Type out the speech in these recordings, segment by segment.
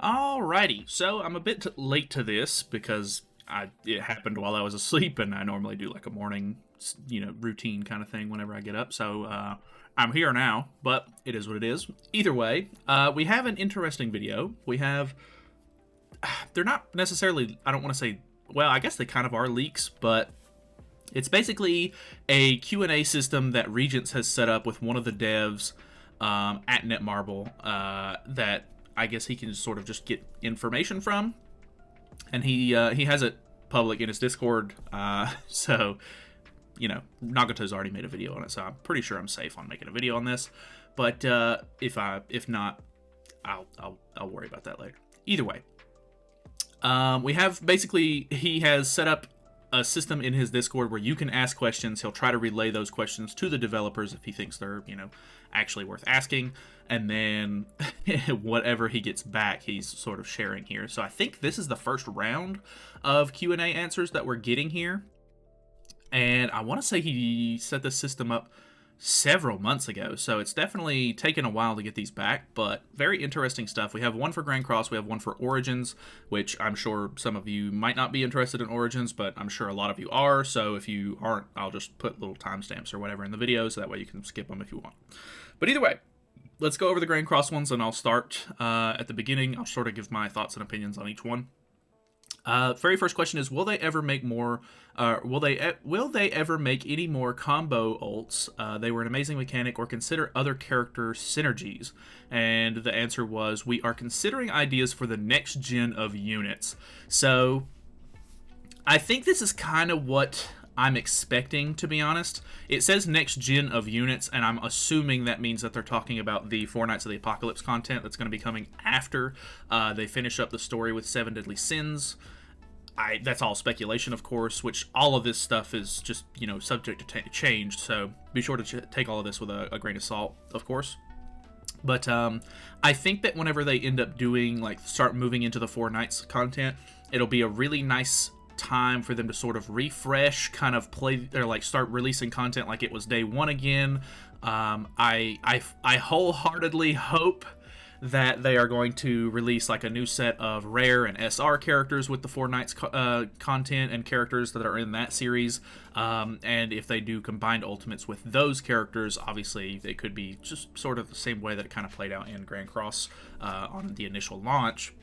Alrighty, so I'm a bit late to this because it happened while I was asleep, and I normally do like a morning, routine kind of thing whenever I get up. So I'm here now, but it is what it is. Either way, we have an interesting video. They're not necessarily, I don't want to say, well, I guess they kind of are leaks, but it's basically a Q&A system that Regents has set up with one of the devs at Netmarble that I guess he can sort of just get information from, and he has it public in his Discord. So Nagato's already made a video on it, so I'm pretty sure I'm safe on making a video on this. But if not, I'll worry about that later. Either way, we have basically he has set up a system in his Discord where you can ask questions. He'll try to relay those questions to the developers if he thinks they're, actually worth asking. And then whatever he gets back, he's sort of sharing here. So I think this is the first round of Q&A answers that we're getting here. And I want to say he set this system up several months ago, so it's definitely taken a while to get these back, but very interesting stuff. We have one for Grand Cross, we have one for Origins, which I'm sure some of you might not be interested in Origins, but I'm sure a lot of you are, so if you aren't, I'll just put little timestamps or whatever in the video, so that way you can skip them if you want. But either way, let's go over the Grand Cross ones, and I'll start at the beginning. I'll sort of give my thoughts and opinions on each one. Very first question is: will they ever make more? Will they ever make any more combo ults? They were an amazing mechanic, or consider other character synergies. And the answer was: we are considering ideas for the next gen of units. So I think this is kind of what I'm expecting, to be honest. It says next gen of units, and I'm assuming that means that they're talking about the Four Knights of the Apocalypse content that's going to be coming after they finish up the story with Seven Deadly Sins. That's all speculation, of course, which all of this stuff is just, subject to change, so be sure to take all of this with a grain of salt, of course. But I think that whenever they end up doing, start moving into the Four Knights content, it'll be a really nice time for them to sort of refresh, kind of play, or start releasing content like it was day one again. I wholeheartedly hope that they are going to release a new set of rare and SR characters with the Four Knights content and characters that are in that series. And if they do combined ultimates with those characters, obviously they could be just sort of the same way that it kind of played out in Grand Cross on the initial launch.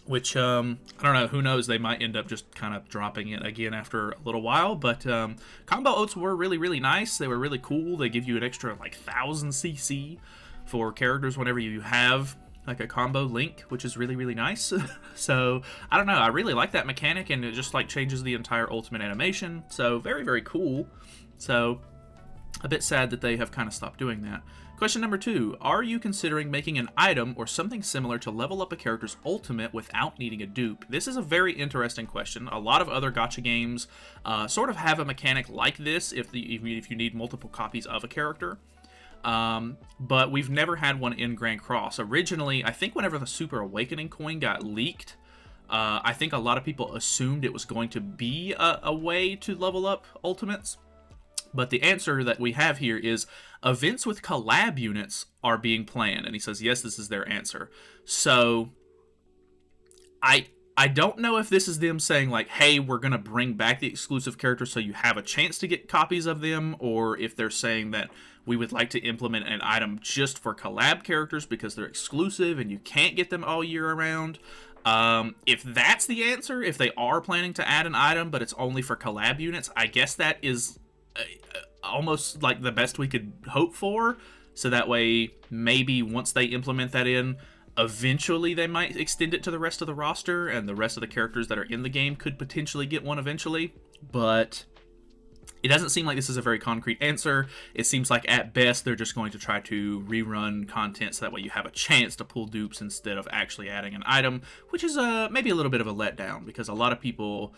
Which, I don't know, who knows, they might end up just kind of dropping it again after a little while, but combo oats were really, really nice. They were really cool. They give you an extra, 1,000 CC for characters whenever you have, a combo link, which is really, really nice. So, I don't know, I really like that mechanic, and it just, changes the entire ultimate animation, so very, very cool. So, a bit sad that they have kind of stopped doing that. Question number 2. Are you considering making an item or something similar to level up a character's ultimate without needing a dupe? This is a very interesting question. A lot of other gacha games sort of have a mechanic like this if you need multiple copies of a character. But we've never had one in Grand Cross. Originally, I think whenever the Super Awakening coin got leaked, I think a lot of people assumed it was going to be a way to level up ultimates. But the answer that we have here is events with collab units are being planned. And he says, yes, this is their answer. So I don't know if this is them saying, hey, we're going to bring back the exclusive characters so you have a chance to get copies of them, or if they're saying that we would like to implement an item just for collab characters because they're exclusive and you can't get them all year around. If that's the answer, if they are planning to add an item but it's only for collab units, I guess that is almost the best we could hope for. So that way, maybe once they implement that in, eventually they might extend it to the rest of the roster, and the rest of the characters that are in the game could potentially get one eventually. But it doesn't seem like this is a very concrete answer. It seems like at best they're just going to try to rerun content so that way you have a chance to pull dupes instead of actually adding an item, which is maybe a little bit of a letdown, because a lot of people,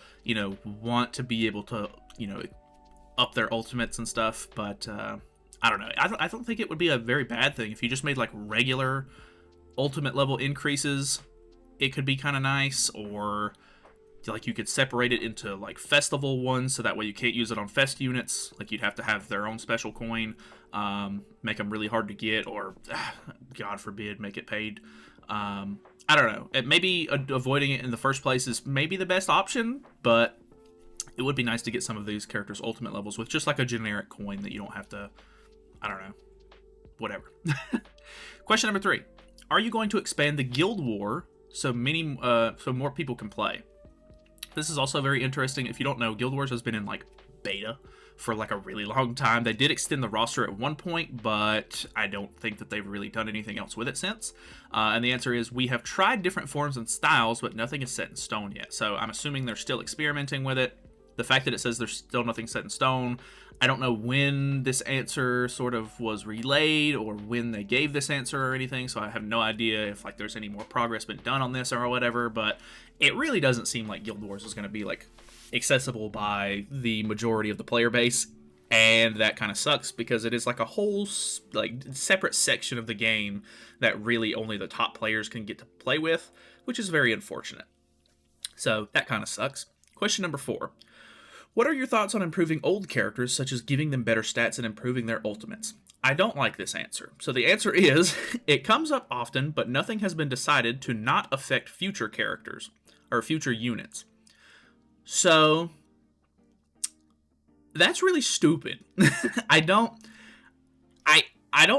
want to be able to, up their ultimates and stuff, but I don't know. I don't think it would be a very bad thing if you just made regular ultimate level increases. It could be kind of nice, or you could separate it into festival ones, so that way you can't use it on fest units. You'd have to have their own special coin, make them really hard to get, or God forbid, make it paid. I I don't know. Maybe avoiding it in the first place is maybe the best option, but it would be nice to get some of these characters' ultimate levels with just like a generic coin that you don't have to, I don't know, whatever. Question number 3. Are you going to expand the Guild War so more people can play? This is also very interesting. If you don't know, Guild Wars has been in like beta for like a really long time. They did extend the roster at one point, but I don't think that they've really done anything else with it since. And the answer is we have tried different forms and styles, but nothing is set in stone yet. So I'm assuming they're still experimenting with it. The fact that it says there's still nothing set in stone, I don't know when this answer sort of was relayed or when they gave this answer or anything, so I have no idea if like there's any more progress been done on this or whatever, but it really doesn't seem like Guild Wars is going to be like accessible by the majority of the player base, and that kind of sucks because it is like a whole like separate section of the game that really only the top players can get to play with, which is very unfortunate. So that kind of sucks. Question number 4. What are your thoughts on improving old characters, such as giving them better stats and improving their ultimates? I don't like this answer. So the answer is, it comes up often, but nothing has been decided to not affect future characters, or future units. So, that's really stupid. I don't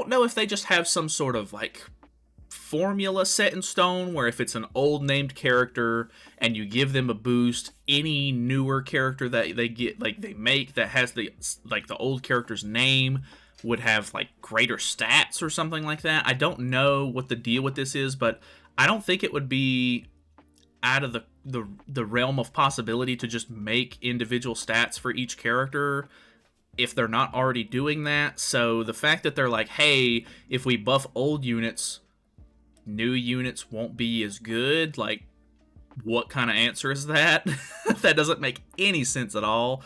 know if they just have some sort of, like, formula set in stone where if it's an old named character and you give them a boost, any newer character that they get, like they make that has the old character's name would have like greater stats or something like that. I don't know what the deal with this is, but I don't think it would be out of the realm of possibility to just make individual stats for each character if they're not already doing that. So the fact that they're like, hey, if we buff old units, new units won't be as good, like, what kind of answer is that? That doesn't make any sense at all.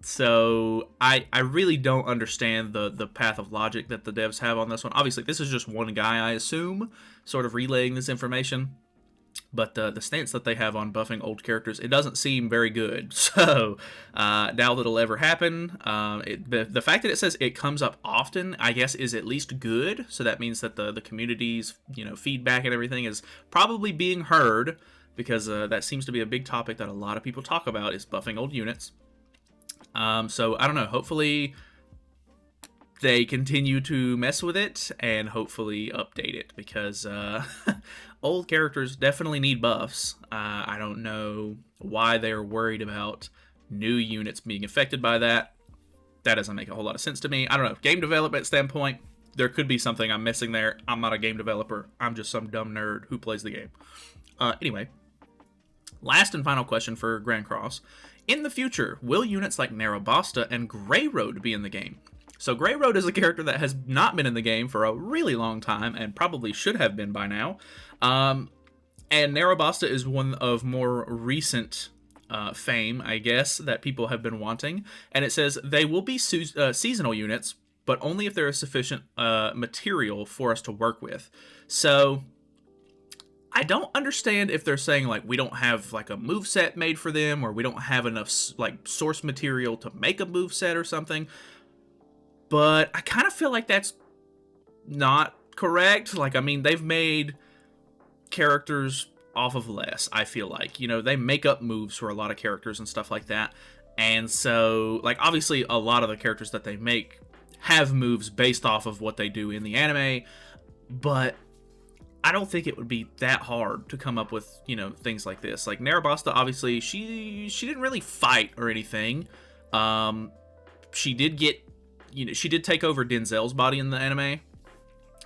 So I really don't understand the path of logic that the devs have on this one. Obviously, this is just one guy, I assume, sort of relaying this information. But the stance that they have on buffing old characters, it doesn't seem very good. So, doubt it'll ever happen. The fact that it says it comes up often, I guess, is at least good. So that means that the community's feedback and everything is probably being heard, because that seems to be a big topic that a lot of people talk about, is buffing old units. So I don't know. Hopefully they continue to mess with it and hopefully update it, because old characters definitely need buffs. I don't know why they're worried about new units being affected by that. That doesn't make a whole lot of sense to me. I don't know. Game development standpoint, there could be something I'm missing there. I'm not a game developer. I'm just some dumb nerd who plays the game. Anyway, last and final question for Grand Cross. In the future, will units like Narrabasta and Grey Road be in the game? So Grey Road is a character that has not been in the game for a really long time and probably should have been by now. And Narrabasta is one of more recent fame, I guess, that people have been wanting. And it says they will be seasonal units, but only if there is sufficient material for us to work with. So I don't understand if they're saying, like, we don't have, like, a moveset made for them, or we don't have enough, like, source material to make a moveset or something. But I kind of feel like that's not correct. Like, I mean, they've made characters off of less, I feel like. They make up moves for a lot of characters and stuff like that. And so, like, obviously, a lot of the characters that they make have moves based off of what they do in the anime. But I don't think it would be that hard to come up with, things like this. Like, Narrabasta, obviously, she didn't really fight or anything. She did get... she did take over Denzel's body in the anime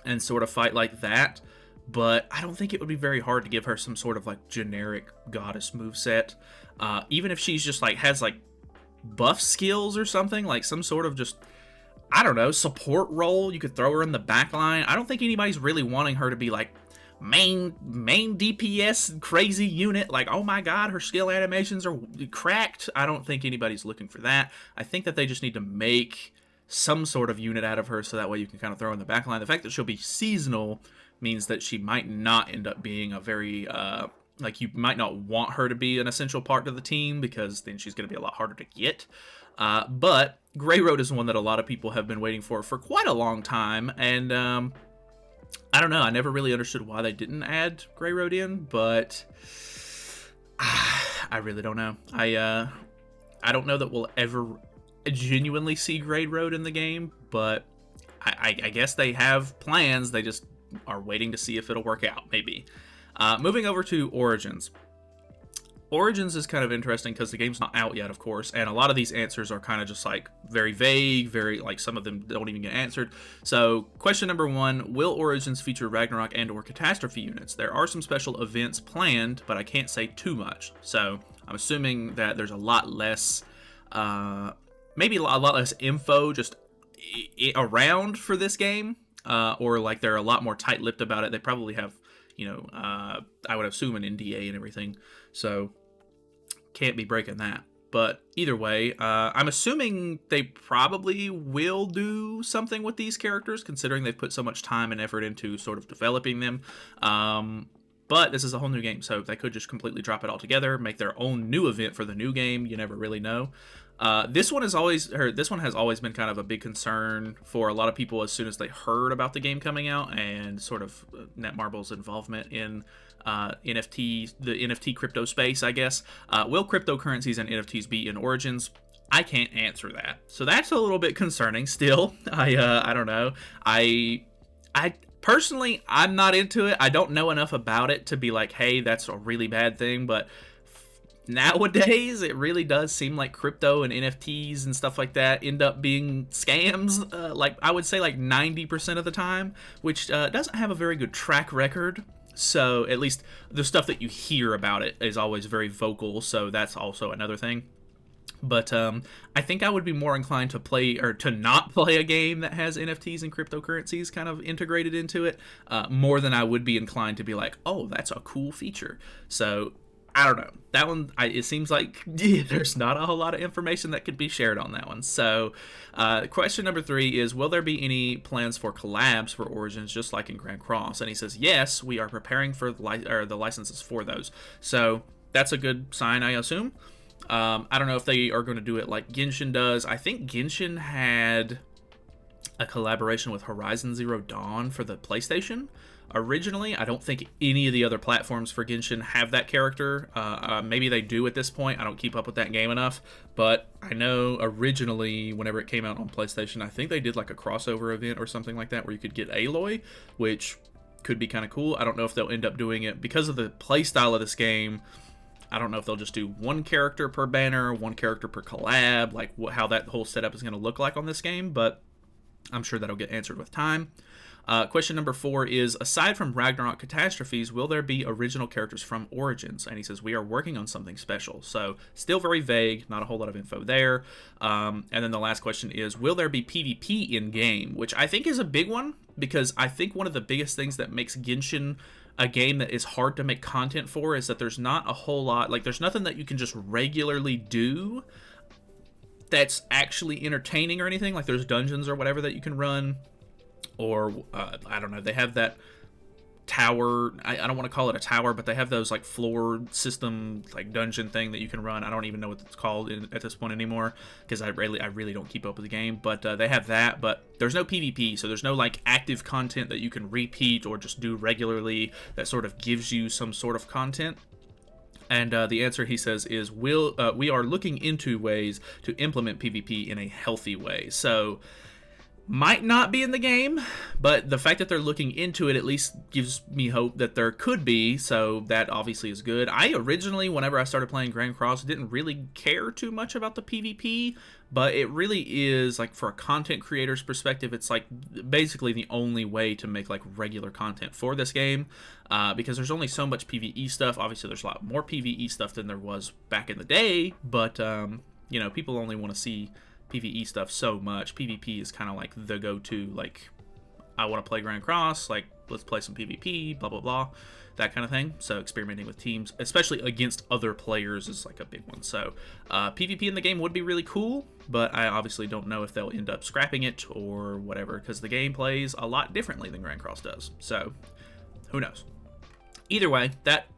and sort of fight like that, but I don't think it would be very hard to give her some sort of like generic goddess moveset. Even if she's just like has like buff skills or something, like some sort of just, I don't know, support role. You could throw her in the back line. I don't think anybody's really wanting her to be like main DPS crazy unit, like, oh my god, her skill animations are cracked. I don't think anybody's looking for that. I think that they just need to make some sort of unit out of her, so that way you can kind of throw in the back line. The fact that she'll be seasonal means that she might not end up being a very, like, you might not want her to be an essential part of the team, because then she's going to be a lot harder to get. But Grey Road is one that a lot of people have been waiting for quite a long time, and I don't know. I never really understood why they didn't add Grey Road in, but I really don't know. I don't know that we'll ever genuinely see Grey Road in the game, but I guess they have plans. They just are waiting to see if it'll work out, maybe. Moving over to Origins. Origins is kind of interesting because the game's not out yet, of course, and a lot of these answers are kind of just like very vague, very like some of them don't even get answered. So question number 1, will Origins feature Ragnarok and or Catastrophe units? There are some special events planned, but I can't say too much. So I'm assuming that there's a lot less, maybe a lot less info just around for this game, or like they're a lot more tight-lipped about it. They probably have, you know, I would assume an NDA and everything, so can't be breaking that. But either way, I'm assuming they probably will do something with these characters, considering they've put so much time and effort into sort of developing them. But this is a whole new game, so they could just completely drop it all together, make their own new event for the new game. You never really know. This one has always been kind of a big concern for a lot of people as soon as they heard about the game coming out, and sort of Netmarble's involvement in the NFT crypto space, I guess. Will cryptocurrencies and NFTs be in Origins? I can't answer that, so that's a little bit concerning. Still, I don't know. I personally, I'm not into it. I don't know enough about it to be like, hey, that's a really bad thing, but nowadays it really does seem like crypto and NFTs and stuff like that end up being scams, like I would say like 90% of the time, which doesn't have a very good track record. So at least the stuff that you hear about it is always very vocal, so that's also another thing. But I think I would be more inclined to play, or to not play, a game that has NFTs and cryptocurrencies kind of integrated into it, more than I would be inclined to be like, oh, that's a cool feature. So I don't know. That one, it seems like there's not a whole lot of information that could be shared on that one. So question number 3 is, will there be any plans for collabs for Origins just like in Grand Cross? And he says, yes, we are preparing for the licenses for those. So that's a good sign, I assume. I don't know if they are going to do it like Genshin does. I think Genshin had a collaboration with Horizon Zero Dawn for the PlayStation originally. I don't think any of the other platforms for Genshin have that character. Maybe they do at this point. I don't keep up with that game enough, but I know originally whenever it came out on PlayStation, I think they did like a crossover event or something like that where you could get Aloy, which could be kind of cool. I don't know if they'll end up doing it because of the playstyle of this game. I don't know if they'll just do one character per banner, one character per collab, like how that whole setup is going to look like on this game, but I'm sure that'll get answered with time. Question number 4 is, aside from Ragnarok Catastrophes, will there be original characters from Origins? And he says, we are working on something special. So still very vague, not a whole lot of info there. And then the last question is, will there be PvP in-game? Which I think is a big one, because I think one of the biggest things that makes Genshin a game that is hard to make content for is that there's not a whole lot, like there's nothing that you can just regularly do that's actually entertaining or anything. Like there's dungeons or whatever that you can run, or I don't know, they have that tower, I don't want to call it a tower, but they have those like floor system like dungeon thing that you can run. I don't even know what it's called at this point anymore, because I really don't keep up with the game, but they have that, but there's no PvP, so there's no like active content that you can repeat or just do regularly that sort of gives you some sort of content. And the answer, he says, is we are looking into ways to implement PvP in a healthy way. So might not be in the game, but the fact that they're looking into it at least gives me hope that there could be, so that obviously is good. I originally, whenever I started playing Grand Cross, didn't really care too much about the PvP, but it really is, like, for a content creator's perspective, it's like basically the only way to make like regular content for this game, because there's only so much PvE stuff. Obviously there's a lot more PvE stuff than there was back in the day, but you know, people only want to see PvE stuff so much. PvP is kind of like the go-to, like, I want to play Grand Cross, like, let's play some PvP, blah, blah, blah, that kind of thing. So experimenting with teams, especially against other players, is like a big one. So PvP in the game would be really cool, but I obviously don't know if they'll end up scrapping it or whatever, because the game plays a lot differently than Grand Cross does. So who knows? Either way,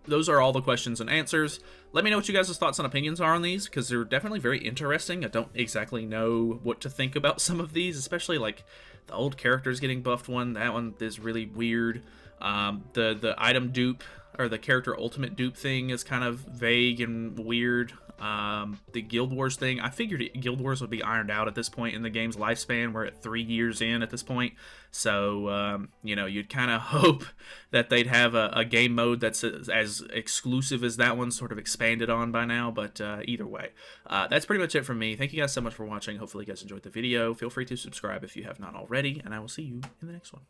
those are all the questions and answers. Let me know what you guys' thoughts and opinions are on these, because they're definitely very interesting. I don't exactly know what to think about some of these, especially like the old characters getting buffed one. That one is really weird. The item dupe, or the character ultimate dupe thing, is kind of vague and weird. The Guild Wars thing, I figured Guild Wars would be ironed out at this point in the game's lifespan. We're at 3 years in at this point, so you know, you'd kind of hope that they'd have a game mode that's as exclusive as that one, sort of expanded on by now. But either way, that's pretty much it from me. Thank you guys so much for watching. Hopefully you guys enjoyed the video. Feel free to subscribe if you have not already, and I will see you in the next one.